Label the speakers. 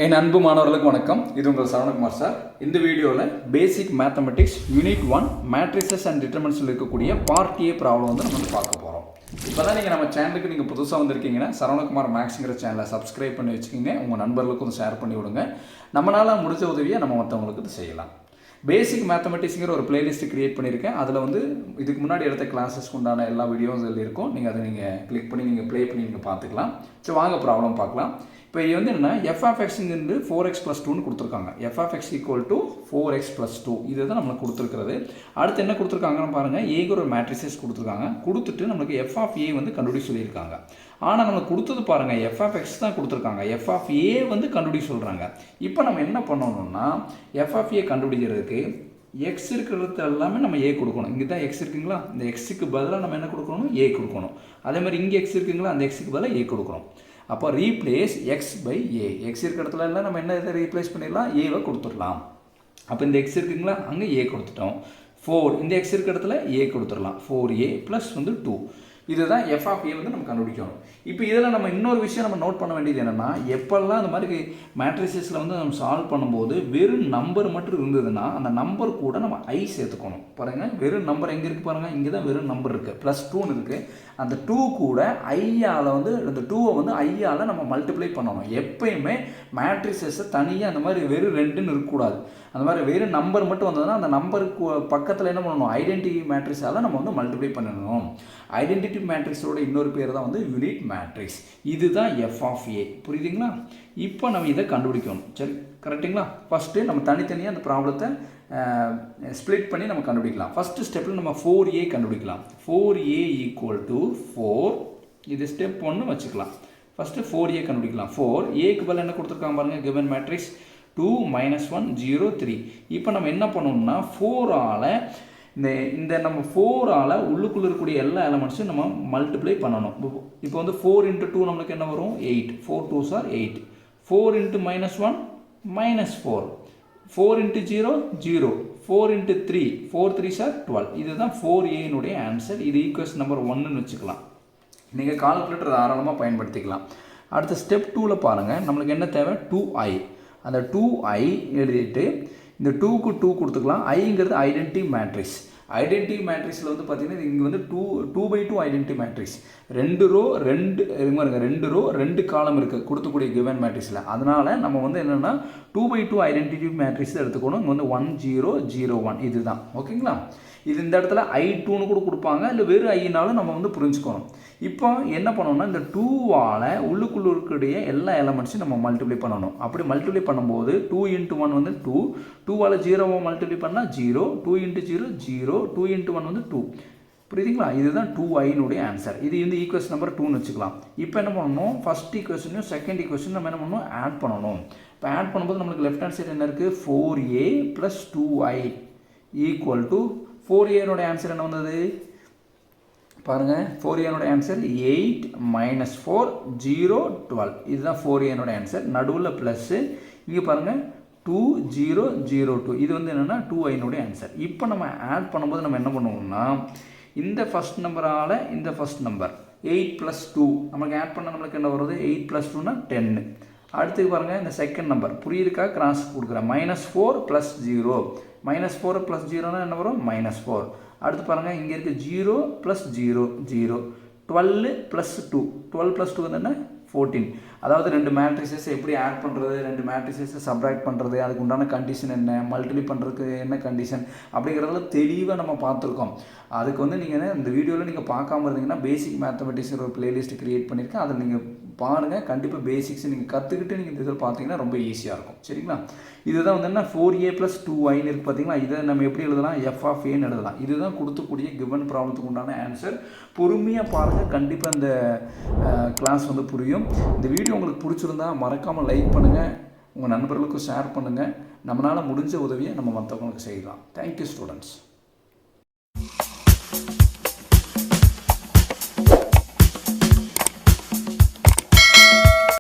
Speaker 1: என் அன்பு மாணவர்களுக்கு வணக்கம். இது உங்கள் சரவணகுமார் சார். இந்த வீடியோவில் basic mathematics unit 1 matrices and டிட்டர்மினன்ட்ஸில் இருக்கக்கூடிய பார்ட் ஏ ப்ராப்ளம் வந்து நம்ம பார்க்க போகிறோம். இப்போ தான் நீங்கள் நம்ம சேனலுக்கு நீங்கள் புதுசாக வந்திருக்கீங்கன்னா சரவணகுமார் மேக்ஸுங்கிற சேனலை சப்ஸ்கிரைப் பண்ணி வச்சுக்கிங்க. உங்கள் நண்பர்களுக்கும் ஷேர் பண்ணி விடுங்க. நம்மளால் முடிஞ்ச உதவியை நம்ம மற்றவங்களுக்கு இது செய்யலாம். பேசிக் மேத்தமெட்டிக்ஸுங்கிற ஒரு பிளேலிஸ்ட்டு க்ரியேட் பண்ணியிருக்கேன். அதில் வந்து இதுக்கு முன்னாடி எடுத்த கிளாஸஸ்க்கு உண்டான எல்லா வீடியோஸ் இதில் இருக்கும். நீங்கள் அதை நீங்கள் கிளிக் பண்ணி நீங்கள் ப்ளே பண்ணி நீங்கள் பார்த்துக்கலாம். ஸோ வாங்க ப்ராப்ளம் பார்க்கலாம். இப்போ இது வந்து என்னென்னா f of x இருந்து 4x + 2ன்னு கொடுத்துருக்காங்க. f of x = 4x + 2 இது தான் நம்மளுக்கு கொடுத்துருக்கிறது. அடுத்து என்ன கொடுத்துருக்காங்கன்னு பாருங்கள். ஏங்கிற ஒரு மேட்ரிசஸ் கொடுத்துருக்காங்க. கொடுத்துட்டு நம்மளுக்கு f of a வந்து கண்டுபிடி சொல்லியிருக்காங்க. ஆனால் நம்மளுக்கு கொடுத்தது பாருங்கள், f of x தான் கொடுத்துருக்காங்க. f of a வந்து கண்டுபிடி சொல்கிறாங்க. இப்போ நம்ம என்ன பண்ணணும்னா f of a கண்டுபிடிக்கிறதுக்கு x இருக்கிறது எல்லாமே நம்ம a கொடுக்கணும். இங்கே தான் x இருக்குங்களா, இந்த xக்கு பதிலாக நம்ம என்ன கொடுக்கணும், a கொடுக்கணும். அதே மாதிரி இங்கே x இருக்குங்களா, அந்த xக்கு பதிலாக a கொடுக்கணும். அப்போ replace x by a. x இருக்கிற இடத்துல எல்லாம் நம்ம என்ன இதை ரீப்ளேஸ் பண்ணிடலாம், ஏவை கொடுத்துடலாம். அப்போ இந்த x இருக்குங்களா, அங்கே a கொடுத்துட்டோம். 4 இந்த x இருக்கிற இடத்துல a கொடுத்துடலாம். 4a + வந்து 2. இதுதான் f of a வந்து நம்ம கண்டுபிடிக்கணும். இப்போ இதில் நம்ம இன்னொரு விஷயம் நம்ம நோட் பண்ண வேண்டியது என்னென்னா, எப்போல்லாம் இந்த மாதிரி மேட்ரிசஸில் வந்து நம்ம சால்வ் பண்ணும்போது வெறும் நம்பர் மட்டும் இருந்ததுன்னா அந்த நம்பர் கூட நம்ம ஐ சேர்த்துக்கணும். பாருங்கள், வெறும் நம்பர் எங்கே இருக்குது பாருங்கள், இங்கே தான் வெறும் நம்பர் இருக்குது, +2ன்னு இருக்குது. அந்த 2 கூட ஐயால் வந்து இந்த 2வை வந்து ஐயால் நம்ம மல்டிப்ளை பண்ணணும். எப்பயுமே மேட்ரிசஸை தனியாக அந்த மாதிரி வெறும் 2ன்னு இருக்கக்கூடாது. அந்த மாதிரி வெறும் நம்பர் மட்டும் வந்ததுன்னா அந்த நம்பருக்கு பக்கத்தில் என்ன பண்ணணும், ஐடென்டிட்டி மேட்ரிக்ஸால் நம்ம வந்து மல்டிப்ளை பண்ணணும். ஐடென்டிட்டி மேட்ரிக்ஸோட இன்னொரு பேர் தான் வந்து யூனிட் மேட்ரிக்ஸ். இதுதான் f of a. புரியுதுங்களா? இப்போ நம்ம இதை கண்டுபிடிக்கணும். சரி, கரெக்டுங்களா? ஃபஸ்ட்டு நம்ம தனித்தனியாக அந்த ப்ராப்ளத்தை ஸ்ப்ளிட் பண்ணி நம்ம கண்டுபிடிக்கலாம். ஃபஸ்ட்டு ஸ்டெப்பில் நம்ம 4a கண்டுபிடிக்கலாம். 4a = 4. இது ஸ்டெப் 1 வச்சுக்கலாம். ஃபஸ்ட்டு 4a கண்டுபிடிக்கலாம். 4aக்கு பதில் என்ன கொடுத்துருக்காங்க பாருங்கள், கிவன் மேட்ரிக்ஸ் 2 - 1 0 3. இப்போ நம்ம என்ன பண்ணணும்னா 4ஆல் இந்த நம்ம 4ஆல் உள்ளுக்குள்ளே இருக்கக்கூடிய எல்லா எலமெண்ட்ஸும் நம்ம மல்டிப்ளை பண்ணணும். இப்போ வந்து 4 × 2 நம்மளுக்கு என்ன வரும், 8. 4 2s are 8. 4 × -1 -4. 4 × 0 0. 4 × 3 4 3s are 12. இதுதான் 4a ஆன்சர். இது ஈக்குவேஷன் நம்பர் 1ன்னு வச்சுக்கலாம். நீங்கள் கால்குலேட்டர் தாராளமாக பயன்படுத்திக்கலாம். அடுத்த ஸ்டெப் 2ல் பாருங்கள், நம்மளுக்கு என்ன தேவை, 2i. அந்த 2i எழுதிட்டு இந்த 2க்கு 2 கொடுத்துக்கலாம். ஐங்கிறது ஐடென்டிட்டி மேட்ரிக்ஸ். ஐடென்டிட்டி மேட்ரிக்ஸில் வந்து பார்த்தீங்கன்னா இங்கே வந்து 2/2 ஐடென்டிட்டி மேட்ரிக்ஸ். 2 ரோ 2 காலம் இருக்குது கொடுத்தக்கூடிய கிவன் மேட்ரிக்ஸில். அதனால் நம்ம வந்து என்னென்னா 2/2 ஐடென்டிட்டி மேட்ரிக்ஸ் எடுத்துக்கணும். இங்கே வந்து 1 0 0 1 இதுதான். ஓகேங்களா? இது இந்த இடத்துல i2ன்னு கூட கொடுப்பாங்க, இல்லை வெறும் ஐனாலும் நம்ம வந்து புரிஞ்சுக்கணும். இப்போ என்ன பண்ணணும்னா இந்த 2ஆல் உள்ளுக்குள்ளே இருக்கக்கூடிய எல்லா எலமெண்ட்ஸையும் நம்ம மல்டிப்ளை பண்ணணும். அப்படி மல்டிப்ளை பண்ணும்போது 2 × 1 வந்து 2. 2ஆல் 0வை மல்டிப்ளை பண்ணால் 0. 2 × 0 0. 2 × 1 வந்து 2. புரியுதுங்களா? இதுதான் 2i ஆன்சர். இது வந்து ஈக்குவேஷன் நம்பர் 2ன்னு வச்சுக்கலாம். இப்போ என்ன பண்ணணும், ஃபஸ்ட் ஈக்குவேஷனையும் செகண்ட் ஈக்குவேஷன் நம்ம என்ன பண்ணணும், ஆட் பண்ணணும். இப்போ ஆட் பண்ணும்போது நம்மளுக்கு லெஃப்ட் ஹேண்ட் சைடு என்ன இருக்குது, 4a + 2i = 4a ஆன்சர் என்ன வந்தது பாருங்கள். 4a answer 8 - 4 0 12. இதுதான் 4a ஆன்சர். நடுவில் ப்ளஸ்ஸு, இங்கே பாருங்கள் 2 0 0 2. இது வந்து என்னென்னா 2i ஆன்சர். இப்போ நம்ம ஆட் பண்ணும்போது நம்ம என்ன பண்ணுவோம்னா இந்த ஃபஸ்ட் நம்பரால் இந்த ஃபஸ்ட் நம்பர் 8 + 2 நமக்கு ஆட் பண்ண நம்மளுக்கு என்ன வருது, 8 + 2 = 10. அடுத்து பாருங்கள் இந்த செகண்ட் நம்பர் புரியுதுக்கா, கிராஸ் கொடுக்குறேன். -4 + 0. -4 + 0னா என்ன வரும், -4. அடுத்து பாருங்கள் இங்கே இருக்குது 0 + 0 0. 12 + 2. 12 + 2 வந்து என்ன, 14. அதாவது 2 மேட்ரிசஸ் எப்படி ஆட் பண்ணுறது, 2 மேட்ரிசஸை சப்ராக்ட் பண்ணுறது, அதுக்கு உண்டான கண்டிஷன் என்ன, மல்டிப்ளை பண்ணுறதுக்கு என்ன கண்டிஷன் அப்படிங்கிறதுல தெளிவாக நம்ம பார்த்துருக்கோம். அதுக்கு வந்து நீங்கள் இந்த வீடியோவில் நீங்கள் பார்க்காம இருந்தீங்கன்னா பேசிக் மேத்தமெட்டிக்ஸ் ஒரு பிளேலிஸ்ட் க்ரியேட் பண்ணியிருக்கேன். அதில் நீங்கள் பாருங்கள். கண்டிப்பாக பேசிக்ஸ் நீங்கள் கற்றுக்கிட்டு நீங்கள் இந்த இதில் பார்த்தீங்கன்னா ரொம்ப ஈஸியாக இருக்கும். சரிங்களா? இதுதான் வந்து என்ன 4a + 2iன்னு இருக்குது பார்த்தீங்களா. இதை நம்ம எப்படி எழுதலாம், f of aன்னு எழுதலாம். இதுதான் கொடுத்தக்கூடிய கிவன் ப்ராப்ளத்துக்கு உண்டான ஆன்சர். பொறுமையாக பாருங்கள், கண்டிப்பாக இந்த கிளாஸ் வந்து புரியும். இந்த வீடியோ உங்களுக்கு பிடிச்சிருந்தா மறக்காமல் லைக் பண்ணுங்கள், உங்கள் நண்பர்களுக்கும் ஷேர் பண்ணுங்கள். நம்மளால் முடிஞ்ச உதவியை நம்ம மற்றவங்களுக்கு செய்யலாம். Thank you students.